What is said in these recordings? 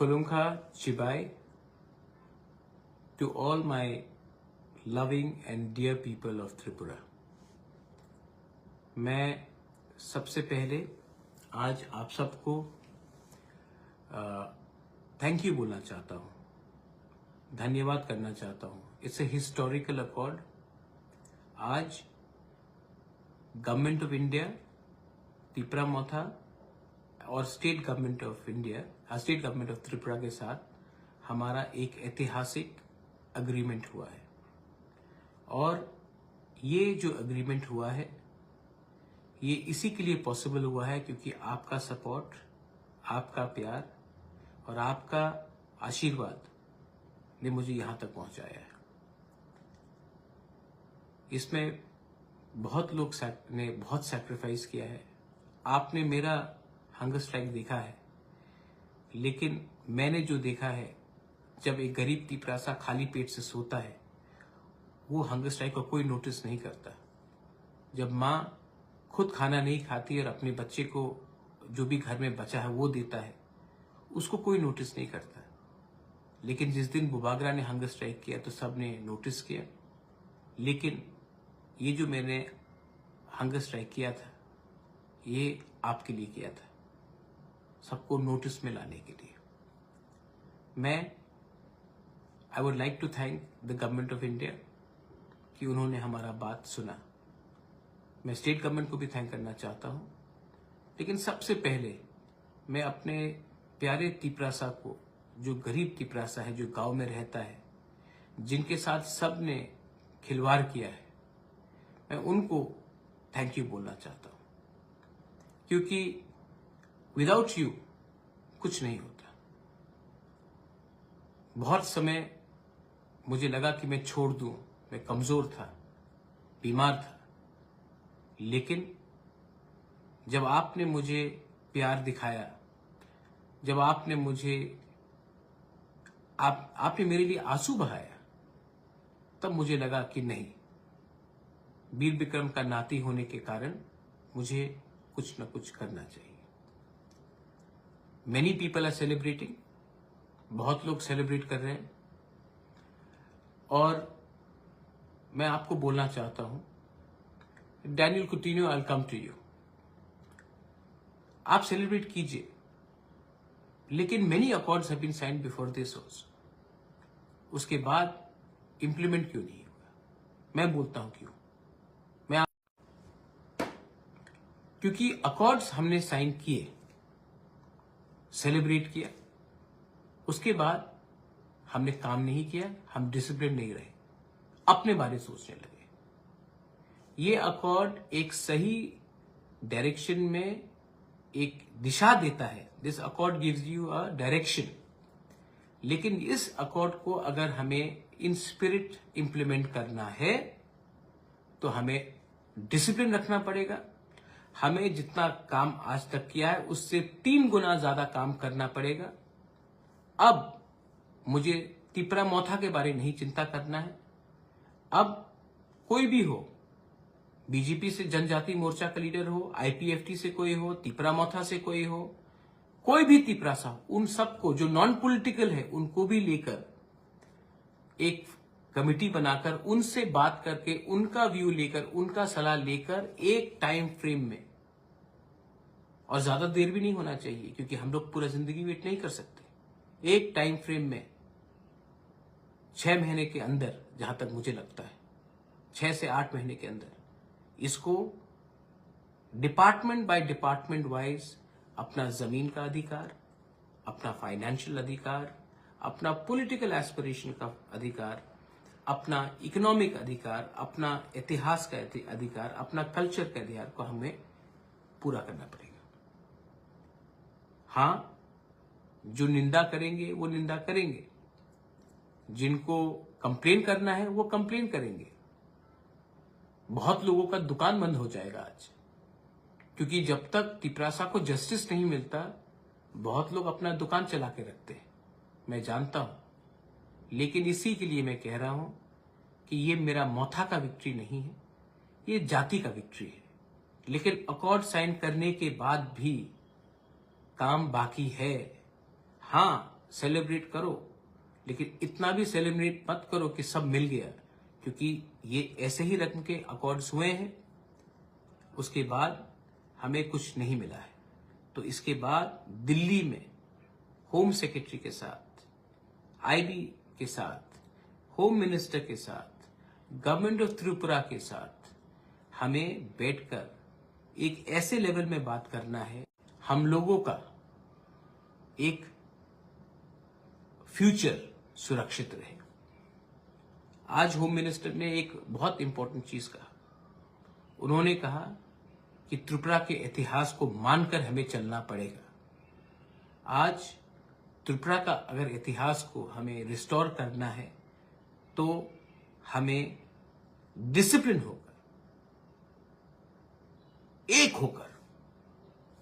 Khulunka Chibai, to all my loving and dear people of Tripura. मैं सबसे पहले आज आप सबको थैंक यू बोलना चाहता हूँ, धन्यवाद करना चाहता हूँ। It's a historical accord. आज गवर्नमेंट ऑफ इंडिया, तिपरा मोथा और state government of India, state government of Tripura के साथ हमारा एक ऐतिहासिक अग्रीमेंट हुआ है। और ये जो अग्रीमेंट हुआ है ये इसी के लिए पॉसिबल हुआ है क्योंकि आपका सपोर्ट, आपका प्यार और आपका आशीर्वाद ने मुझे यहां तक पहुंचाया है। इसमें बहुत लोग ने बहुत सैक्रिफाइस किया है। आपने मेरा हंगर स्ट्राइक देखा है, लेकिन मैंने जो देखा है, जब एक गरीब तिपरासा खाली पेट से सोता है वो हंगर स्ट्राइक का कोई नोटिस नहीं करता। जब माँ खुद खाना नहीं खाती और अपने बच्चे को जो भी घर में बचा है वो देता है, उसको कोई नोटिस नहीं करता। लेकिन जिस दिन बुबागरा ने हंगर स्ट्राइक किया तो सब ने नोटिस किया। लेकिन ये जो मैंने हंगर स्ट्राइक किया था ये आपके लिए किया था, सबको नोटिस में लाने के लिए। I would like to thank the government of India कि उन्होंने हमारा बात सुना। मैं स्टेट गवर्नमेंट को भी थैंक करना चाहता हूं, लेकिन सबसे पहले मैं अपने प्यारे तिपरासा को, जो गरीब तिपरासा है, जो गांव में रहता है, जिनके साथ सब ने खिलवाड़ किया है, मैं उनको थैंक यू बोलना चाहता हूं। क्योंकि विदाउट यू कुछ नहीं होता। बहुत समय मुझे लगा कि मैं छोड़ दूं, मैं कमजोर था, बीमार था, लेकिन जब आपने मुझे प्यार दिखाया, जब आपने मेरे लिए आंसू बहाया, तब मुझे लगा कि नहीं, वीर विक्रम का नाती होने के कारण मुझे कुछ न कुछ करना चाहिए। मेनी पीपल आर सेलिब्रेटिंग, बहुत लोग सेलिब्रेट कर रहे हैं, और मैं आपको बोलना चाहता हूं, Daniel Coutinho, I will come to you. आप सेलिब्रेट कीजिए, लेकिन many accords have been signed before this also. उसके बाद इंप्लीमेंट क्यों नहीं हुआ? मैं बोलता हूं क्यों। क्योंकि अकॉर्ड्स हमने साइन किए, सेलिब्रेट किया, उसके बाद हमने काम नहीं किया, हम डिसिप्लिन नहीं रहे, अपने बारे सोचने लगे। ये अकॉर्ड एक सही डायरेक्शन में एक दिशा देता है। This accord gives you a direction. लेकिन इस अकॉर्ड को अगर हमें इन स्पिरिट इंप्लीमेंट करना है तो हमें डिसिप्लिन रखना पड़ेगा। हमें जितना काम आज तक किया है उससे 3 गुना ज्यादा काम करना पड़ेगा। अब मुझे तिपरा मोथा के बारे में नहीं चिंता करना है। अब कोई भी हो, बीजेपी से जनजाति मोर्चा का लीडर हो, आईपीएफटी से कोई हो, तिपरा मोथा से कोई हो, कोई भी तिपरासा हो, उन सबको जो नॉन पॉलिटिकल है उनको भी लेकर एक कमेटी बनाकर उनसे बात करके, उनका व्यू लेकर, उनका सलाह लेकर एक टाइम फ्रेम में, और ज्यादा देर भी नहीं होना चाहिए क्योंकि हम लोग पूरा जिंदगी वेट नहीं कर सकते, एक टाइम फ्रेम में 6 महीने के अंदर, जहां तक मुझे लगता है 6 से 8 महीने के अंदर इसको डिपार्टमेंट बाय डिपार्टमेंट वाइज अपना जमीन का अधिकार, अपना फाइनेंशियल अधिकार, अपना पॉलिटिकल एस्पिरेशन का अधिकार, अपना इकोनॉमिक अधिकार, अपना इतिहास का अधिकार, अपना कल्चर का अधिकार को हमें पूरा करना पड़ेगा। हाँ, जो निंदा करेंगे वो निंदा करेंगे, जिनको कंप्लेन करना है वो कंप्लेन करेंगे। बहुत लोगों का दुकान बंद हो जाएगा आज, क्योंकि जब तक तिपरासा को जस्टिस नहीं मिलता बहुत लोग अपना दुकान चला के रखते हैं, मैं जानता हूं। लेकिन इसी के लिए मैं कह रहा हूं कि ये मेरा मोथा का विक्ट्री नहीं है, ये जाति का विक्ट्री है। लेकिन अकॉर्ड साइन करने के बाद भी काम बाकी है। हाँ, सेलिब्रेट करो, लेकिन इतना भी सेलिब्रेट मत करो कि सब मिल गया, क्योंकि ये ऐसे ही रकम के अकॉर्ड्स हुए हैं, उसके बाद हमें कुछ नहीं मिला है। तो इसके बाद दिल्ली में होम सेक्रेटरी के साथ, आईबी के साथ, होम मिनिस्टर के साथ, गवर्नमेंट ऑफ त्रिपुरा के साथ हमें बैठकर एक ऐसे लेवल में बात करना है, हम लोगों का एक फ्यूचर सुरक्षित रहे। आज होम मिनिस्टर ने एक बहुत इंपॉर्टेंट चीज कहा। उन्होंने कहा कि त्रिपुरा के इतिहास को मानकर हमें चलना पड़ेगा। आज त्रिपुरा का अगर इतिहास को हमें रिस्टोर करना है तो हमें डिसिप्लिन होकर, एक होकर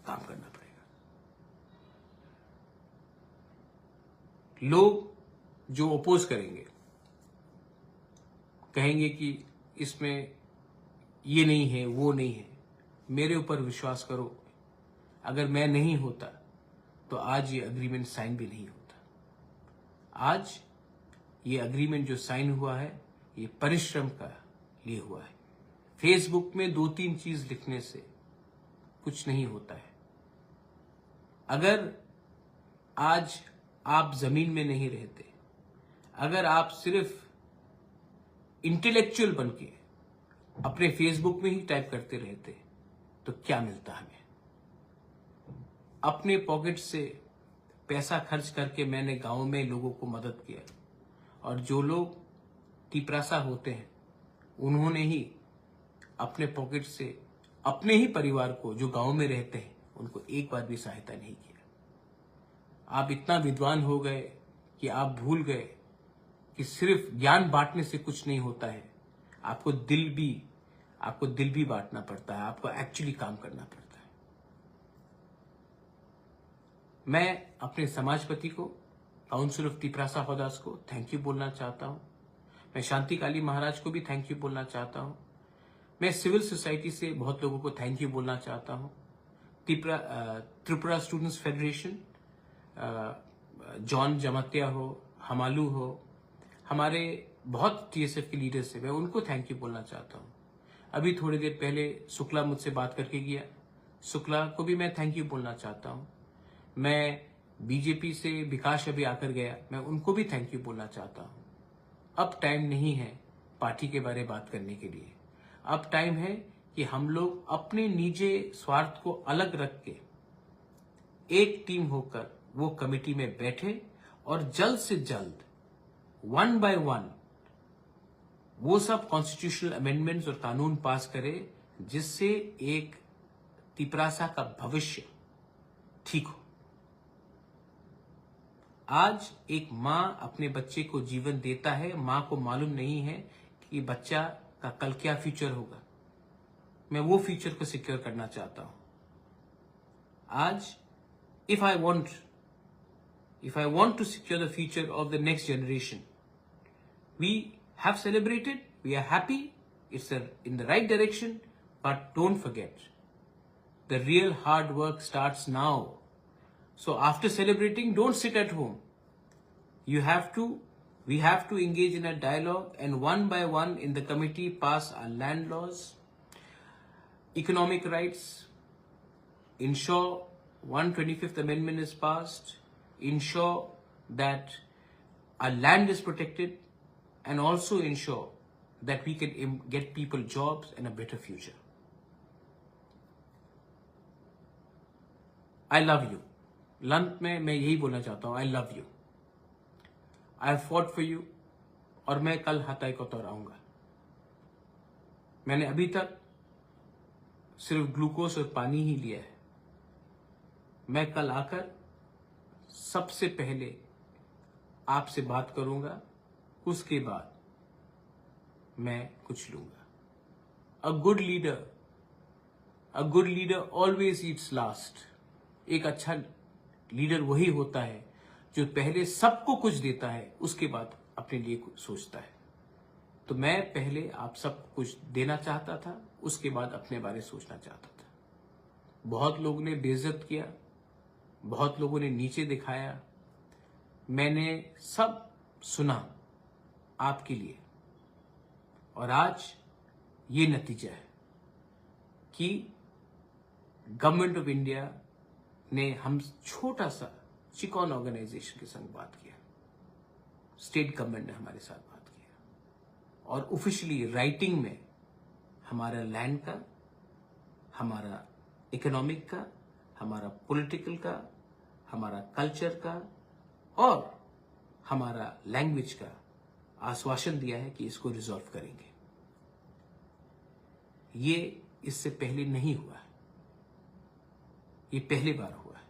काम करना पड़ेगा। लोग जो अपोज करेंगे, कहेंगे कि इसमें ये नहीं है, वो नहीं है, मेरे ऊपर विश्वास करो, अगर मैं नहीं होता तो आज ये अग्रीमेंट साइन भी नहीं होता। आज ये अग्रीमेंट जो साइन हुआ है, ये परिश्रम का लिए हुआ है। फेसबुक में 2-3 चीज लिखने से कुछ नहीं होता है। अगर आज आप जमीन में नहीं रहते, अगर आप सिर्फ इंटेलेक्चुअल बनके अपने फेसबुक में ही टाइप करते रहते, तो क्या मिलता हमें? अपने पॉकेट से पैसा खर्च करके मैंने गांव में लोगों को मदद किया, और जो लोग तिपरासा होते हैं उन्होंने ही अपने पॉकेट से अपने ही परिवार को, जो गांव में रहते हैं, उनको एक बार भी सहायता नहीं किया। आप इतना विद्वान हो गए कि आप भूल गए कि सिर्फ ज्ञान बांटने से कुछ नहीं होता है, आपको दिल भी बांटना पड़ता है, आपको एक्चुअली काम करना पड़ता है। मैं अपने समाजपति को, काउंसिल ऑफ तिपरासा हौदास को थैंक यू बोलना चाहता हूं। मैं शांति काली महाराज को भी थैंक यू बोलना चाहता हूं। मैं सिविल सोसाइटी से बहुत लोगों को थैंक यू बोलना चाहता हूं। त्रिपुरा स्टूडेंट्स फेडरेशन, जॉन जमत्या हो, हमालू हो, हमारे बहुत टीएसएफ के लीडर्स है, मैं उनको थैंक यू बोलना चाहता हूं। अभी थोड़ी देर पहले शुक्ला मुझसे बात करके गया, शुक्ला को भी मैं थैंक यू बोलना चाहता हूं। मैं बीजेपी से विकास अभी आकर गया, मैं उनको भी थैंक यू बोलना चाहता हूं। अब टाइम नहीं है पार्टी के बारे में बात करने के लिए। अब टाइम है कि हम लोग अपने निजी स्वार्थ को अलग रख के एक टीम होकर वो कमेटी में बैठे और जल्द से जल्द 1 by 1 वो सब कॉन्स्टिट्यूशनल अमेंडमेंट्स और कानून पास करे, जिससे एक तिपरासा का भविष्य ठीक हो। आज एक मां अपने बच्चे को जीवन देता है, मां को मालूम नहीं है कि बच्चा का कल क्या फ्यूचर होगा। मैं वो फ्यूचर को सिक्योर करना चाहता हूं। आज if I want to secure the future of the next generation, we have celebrated, we are happy, it's in the right direction, but don't forget, the real hard work starts now. So after celebrating, don't sit at home. We have to engage in a dialogue, and 1 by 1 in the committee pass our land laws, economic rights, ensure 125th amendment is passed, ensure that our land is protected, and also ensure that we can get people jobs and a better future. I love you. लंत में मैं यही बोलना चाहता हूं, I love you. I have fought for you, और मैं कल हताई को तोड़ाऊंगा। मैंने अभी तक सिर्फ ग्लूकोज और पानी ही लिया है। मैं कल आकर सबसे पहले आपसे बात करूंगा, उसके बाद मैं कुछ लूंगा। A good leader always eats last. एक अच्छा लीडर वही होता है जो पहले सबको कुछ देता है, उसके बाद अपने लिए कुछ सोचता है। तो मैं पहले आप सबको कुछ देना चाहता था, उसके बाद अपने बारे में सोचना चाहता था। बहुत लोगों ने बेइज्जत किया, बहुत लोगों ने नीचे दिखाया, मैंने सब सुना आपके लिए, और आज ये नतीजा है कि गवर्नमेंट ऑफ इंडिया ने हम छोटा सा चिकॉन ऑर्गेनाइजेशन के संग बात किया, स्टेट गवर्नमेंट ने हमारे साथ बात किया, और ऑफिशियली राइटिंग में हमारा लैंड का, हमारा इकोनॉमिक का, हमारा पॉलिटिकल का, हमारा कल्चर का और हमारा लैंग्वेज का आश्वासन दिया है कि इसको रिजॉल्व करेंगे। ये इससे पहले नहीं हुआ है, ये पहली बार हुआ है।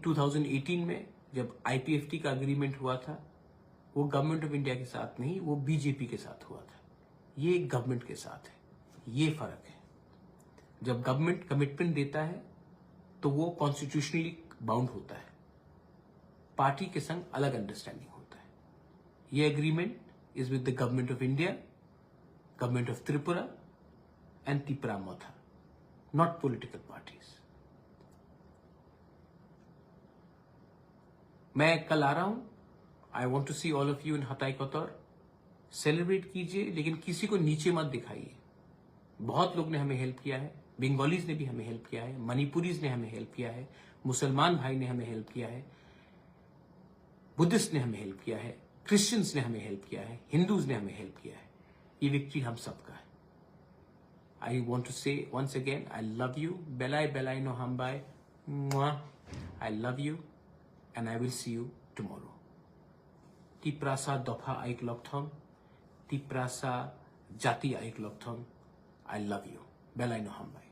2018 में जब आईपीएफटी का एग्रीमेंट हुआ था, वो गवर्नमेंट ऑफ इंडिया के साथ नहीं, वो बीजेपी के साथ हुआ था। ये गवर्नमेंट के साथ है, ये फर्क है। जब गवर्नमेंट कमिटमेंट देता है तो वो कॉन्स्टिट्यूशनली बाउंड होता है, पार्टी के संग अलग अंडरस्टैंडिंग होता है। ये agreement is with the government of India, government of Tripura and Tipramotha, not political parties. मैं कल आ रहा हूं, I want to see all of you in Hatai Kotor. Celebrate कीजिए, लेकिन किसी को नीचे मत दिखाइए। बहुत लोग ने हमें हेल्प किया है, बंगालीज ने भी हमें हेल्प किया है, मणिपुरीज ने हमें हेल्प किया है, मुसलमान भाई ने हमें हेल्प किया है, बुद्धिस्ट ने हमें हेल्प किया है, क्रिश्चियंस ने हमें हेल्प किया है, हिंदूज ने हमें हेल्प किया है। ये विक्ट्री हम सबका है। I want to say once again, I love you, बेलाई बेलाई नो हम बाय, I love you and I will see you tomorrow. तिप्रासा दफा आइक लॉकथम, तिप्रासा जाति आइक लॉकथम, आई लव यू, बेलाई नो हम बाय।